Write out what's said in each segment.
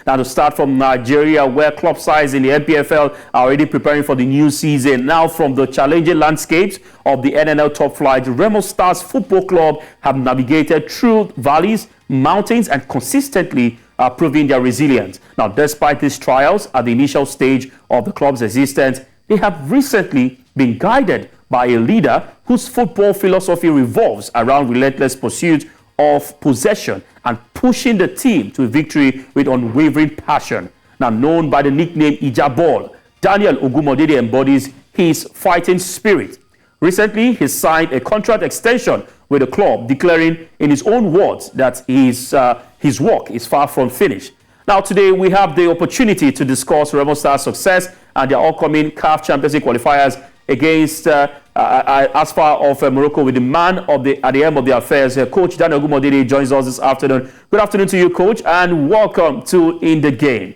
Now, to start from Nigeria, where club sides in the NPFL are already preparing for the new season. Now, from the challenging landscapes of the NNL top flight, Remo Stars Football Club have navigated through valleys, mountains, and consistently proving their resilience. Now, despite these trials at the initial stage of the club's existence, they have recently been guided by a leader whose football philosophy revolves around relentless pursuit of possession and pushing the team to victory with unwavering passion. Now, known by the nickname Ija Ball, Daniel Ogunmodede embodies his fighting spirit. Recently, he signed a contract extension with the club, declaring in his own words that his work is far from finished. Now, today we have the opportunity to discuss Remo Stars' success and their upcoming CAF Champions League qualifiers against Asfar of Morocco with the man at the end of the affairs. Coach Daniel Ogunmodede joins us this afternoon. Good afternoon to you, Coach, and welcome to In the Game.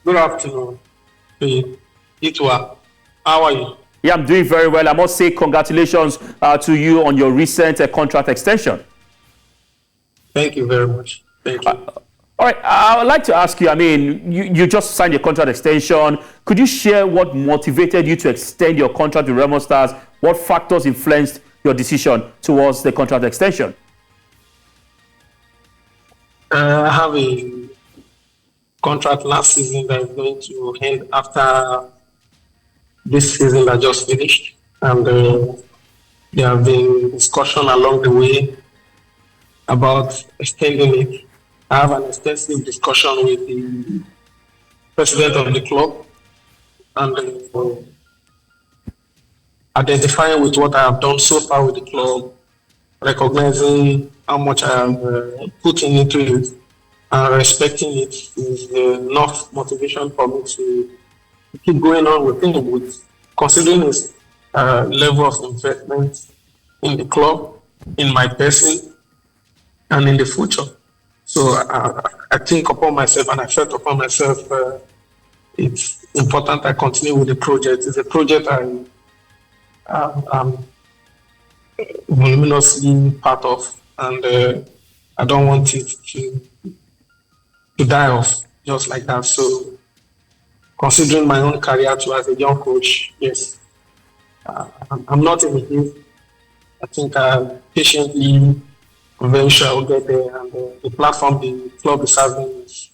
Good afternoon. How are you? Yeah, I'm doing very well. I must say congratulations to you on your recent contract extension. Thank you very much. Thank you. All right, I would like to ask you, I mean, you just signed your contract extension. Could you share what motivated you to extend your contract with Remo Stars? What factors influenced your decision towards the contract extension? I have a contract last season that is going to end after this season that just finished. And there have been discussion along the way about extending it. I have an extensive discussion with the president of the club and identifying with what I have done so far with the club, recognizing how much I have put into it, and respecting it is enough motivation for me to keep going on with him, with considering his level of investment in the club, in my person, and in the future. So I think upon myself, and I felt upon myself, it's important I continue with the project. It's a project I'm voluminously part of, and I don't want it to die off just like that. So considering my own career too as a young coach, yes, I'm not in a haste. I think I patiently, I'm very sure I'll get there, and the platform the club is having is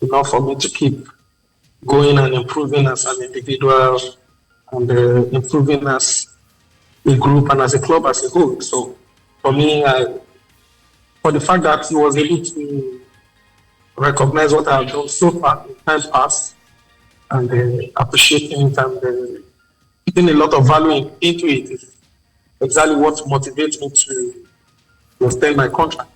enough for me to keep going and improving as an individual and improving as a group and as a club as a whole. So for me, for the fact that he was able to recognize what I have done so far in time past and appreciating it and putting a lot of value into it is exactly what motivates me to extend my contract.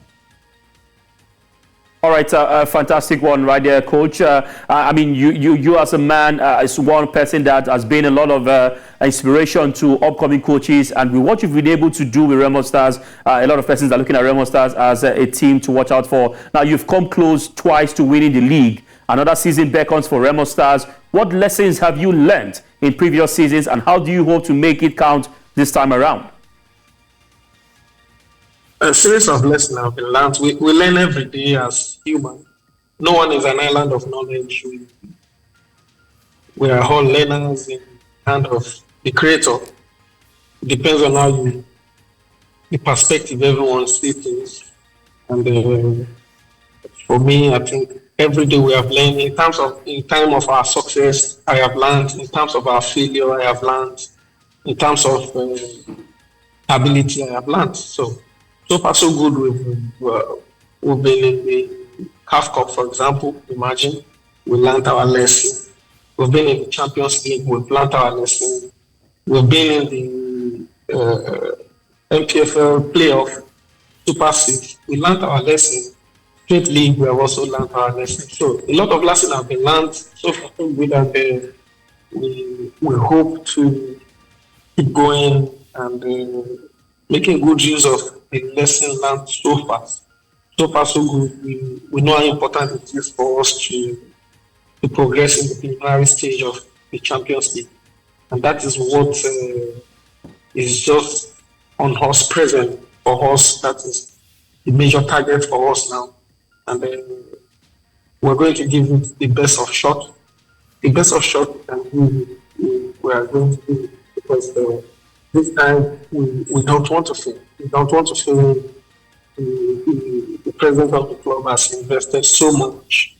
All right, fantastic one right there, Coach. I mean, you as a man is one person that has been a lot of inspiration to upcoming coaches, and with what you've been able to do with Remo Stars, a lot of persons are looking at Remo Stars as a team to watch out for. Now, you've come close twice to winning the league. Another season beckons for Remo Stars. What lessons have you learned in previous seasons, and how do you hope to make it count this time around? A series of lessons have been learned. We learn every day as humans. No one is an island of knowledge. We are all learners in the hand of the creator. It depends on how the perspective everyone sees things. And for me, I think every day we have learned. In time of our success, I have learned. In terms of our failure, I have learned. In terms of ability, I have learned. So far, so good. We've been in the CAF Cup, for example. Imagine we learned our lesson. We've been in the Champions League. We've learned our lesson. We've been in the NPFL playoff Super 6. We learned our lesson. Straight League, we have also learned our lesson. So a lot of lessons have been learned. So far, so good, and we hope to keep going and making good use of the lesson learned so far. So far, so good. We know how important it is for us to progress in the preliminary stage of the Champions League. And that is what is just on us present for us. That is the major target for us now. And we're going to give it the best of shot. The best of shot we are going to do it because this time we don't want to fail. We don't want to fail. The president of the club has invested so much.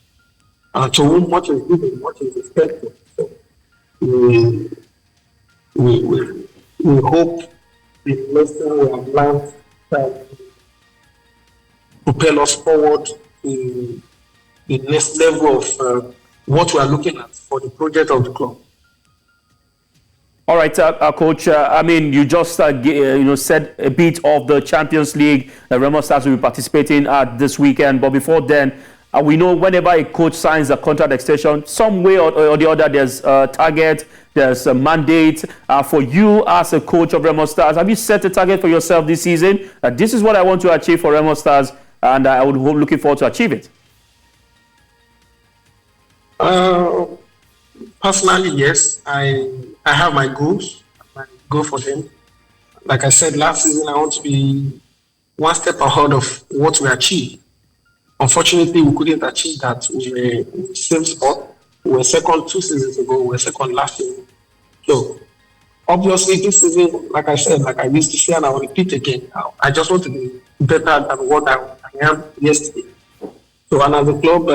To whom much is given, much is expected. So we hope the lesson we have learned can propel us forward to the next level of what we are looking at for the project of the club. All right, Coach. I mean, you just said a bit of the Champions League. Remo Stars will be participating this weekend. But before then, we know whenever a coach signs a contract extension, some way or the other, there's a target, there's a mandate. For you as a coach of Remo Stars, have you set a target for yourself this season? This is what I want to achieve for Remo Stars, and I would be looking forward to achieve it. Personally, yes, I have my goals. I go for them. Like I said last season, I want to be one step ahead of what we achieved. Unfortunately, we couldn't achieve that. We were in the same spot. We were second 2 seasons ago. We were second last season. So, obviously, this season, like I said, like I used to say, and I'll repeat again, I just want to be better than what I am yesterday. So, and as a club,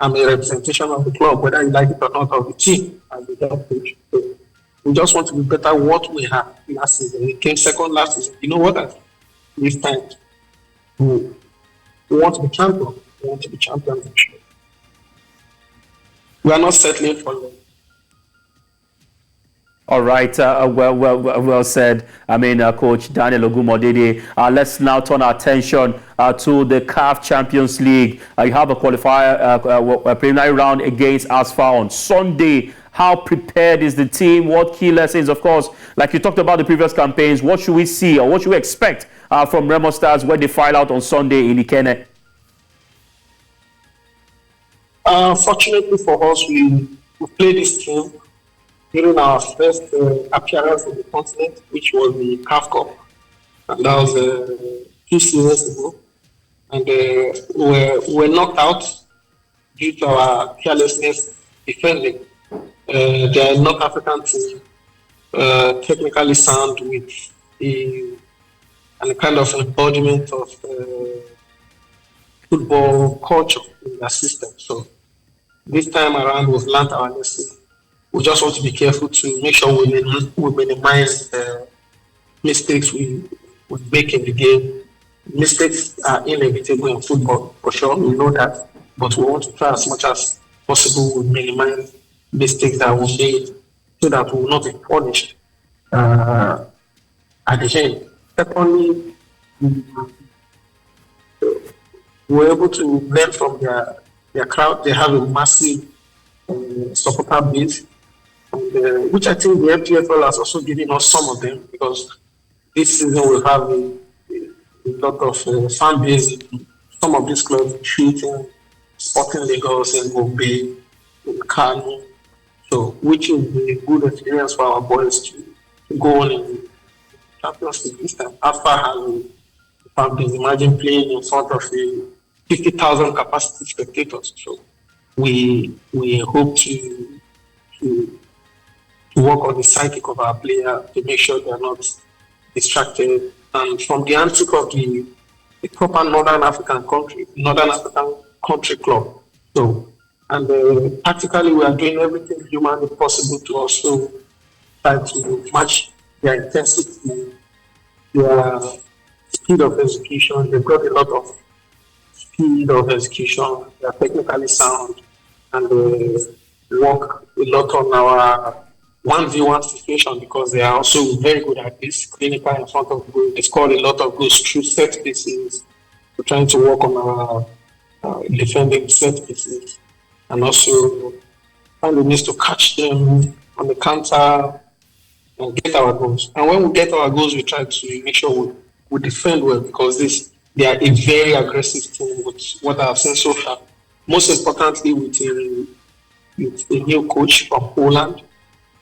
I'm a representation of the club, whether you like it or not, of the team as the head coach. So we just want to be better what we had last season. We came second last season. You know what? This time, we want to be champion. We want to be champions. We are not settling for long. All right, well said. I mean, Coach Daniel Ogunmodede. Let's now turn our attention to the CAF Champions League. You have a qualifier, a preliminary round against Asfa on Sunday. How prepared is the team? What key lessons, of course, like you talked about the previous campaigns, what should we see or what should we expect from Remo Stars when they file out on Sunday in Ikene? Fortunately for us, we played this team during our first appearance on the continent, which was the CAF Cup. And that was 2 seasons ago. And we were knocked out due to our carelessness defending. They are North African team, technically sound with a kind of embodiment of football culture in their system. So this time around, we've learned our lesson. We just want to be careful to make sure we minimize mistakes we make in the game. Mistakes are inevitable in football, for sure, we know that. But we want to try as much as possible to minimize mistakes that we made so that we will not be punished at the end. Secondly, we're able to learn from their crowd. They have a massive supporter base. And, which I think the MPFL has also given us some of them, because this season we have a lot of fan base in some of these clubs, shooting, Sporting Lagos and Gombe, in Kano. So, which is a good experience for our boys to go on in Champions League this time. After having fan base, imagine playing in front of 50,000 capacity spectators. So, we hope to work on the psyche of our player to make sure they are not distracted. And from the antique of the proper Northern African country club. So, and practically we are doing everything humanly possible to also try to match their intensity, their speed of execution. They've got a lot of speed of execution. They are technically sound, and they work a lot on our 1v1 situation, because they are also very good at this, clinical in front of goal. They scored a lot of goals through set pieces. We're trying to work on our defending set pieces, and also find the means to catch them on the counter and get our goals. And when we get our goals, we try to make sure we defend well, because they are a very aggressive team with what I've seen so far. Most importantly, with a new coach from Poland.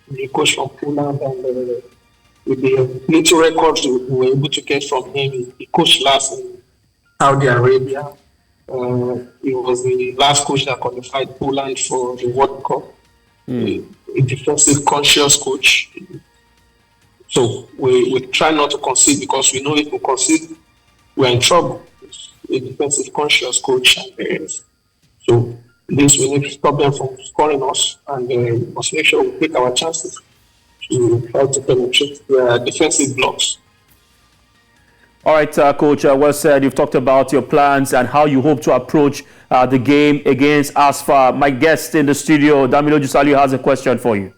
The coach from Poland, and with the little records we were able to get from him, he coached last in Saudi Arabia, He was the last coach that qualified Poland for the World Cup. A defensive conscious coach. So we try not to concede because we know if we concede, we're in trouble. It's a defensive conscious coach. So this will need to stop them from scoring us, and we must make sure we take our chances to try to penetrate their defensive blocks. All right, Coach, well said. You've talked about your plans and how you hope to approach the game against ASFA. My guest in the studio, Daniel Ogunmodede, has a question for you.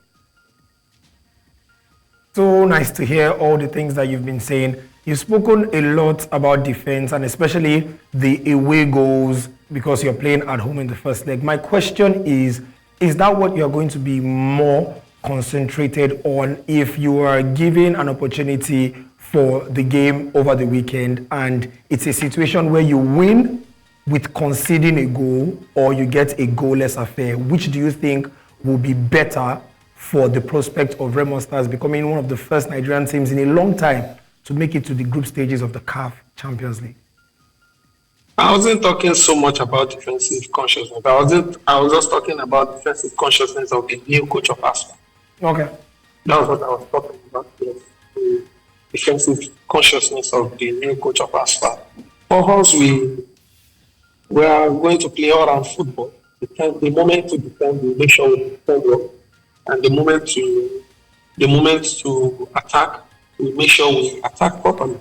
So nice to hear all the things that you've been saying. You've spoken a lot about defense and especially the away goals because you're playing at home in the first leg. My question is that what you're going to be more concentrated on if you are given an opportunity for the game over the weekend and it's a situation where you win with conceding a goal or you get a goalless affair? Which do you think will be better for the prospect of Remo Stars becoming one of the first Nigerian teams in a long time to make it to the group stages of the CAF Champions League? I wasn't talking so much about defensive consciousness. I was just talking about defensive consciousness of the new coach of ASFA. Okay. That was what I was talking about. Yes. The defensive consciousness of the new coach of ASFA. For us, we are going to play all around football. The moment to defend, we make sure we defend well. And the moment to attack, we make sure we attack properly.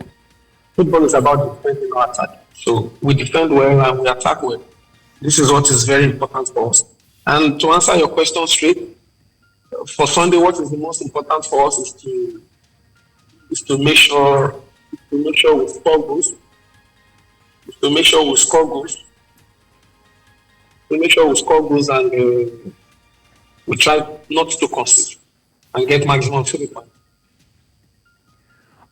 Football is about defending or attacking. So we defend well and we attack well. This is what is very important for us. And to answer your question straight, for Sunday, what is the most important for us is to make sure we score goals. To make sure we score goals. To make sure we score goals and we try not to concede and get maximum 3 points.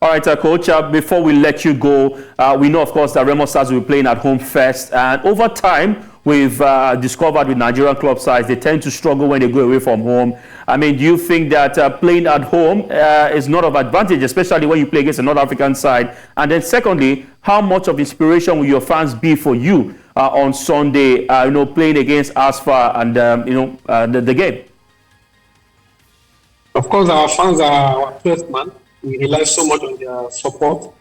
All right, Coach, before we let you go, we know, of course, that Remo Stars will be playing at home first. And over time, we've discovered with Nigerian club sides, they tend to struggle when they go away from home. I mean, do you think that playing at home is not of advantage, especially when you play against a North African side? And then secondly, how much of inspiration will your fans be for you on Sunday, playing against ASFA and, the game? Of course, our fans are our first man. We rely so much on their support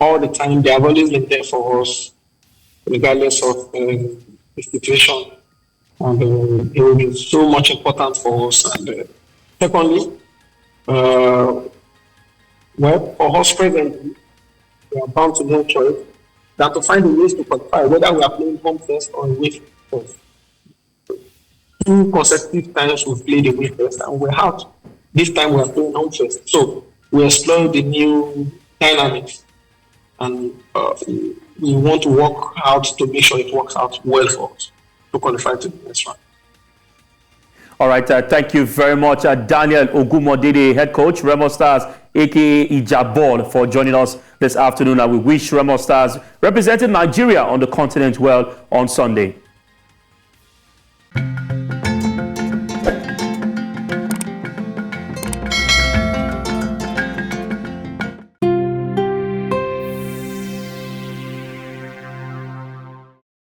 all the time. They have always been there for us, regardless of the situation. And it will be so much important for us. And secondly, for us presently, we are bound to no choice than to find a ways to qualify, whether we are playing home first or away first. 2 consecutive times we've played away first and we're out. This time we are playing home first. So we explore the new dynamics and we want to work out to make sure it works out well for us to qualify to the next round. All right, thank you very much, Daniel Ogunmodede, head coach, Remo Stars, aka Ija Ball, for joining us this afternoon. And we wish Remo Stars representing Nigeria on the continent well on Sunday.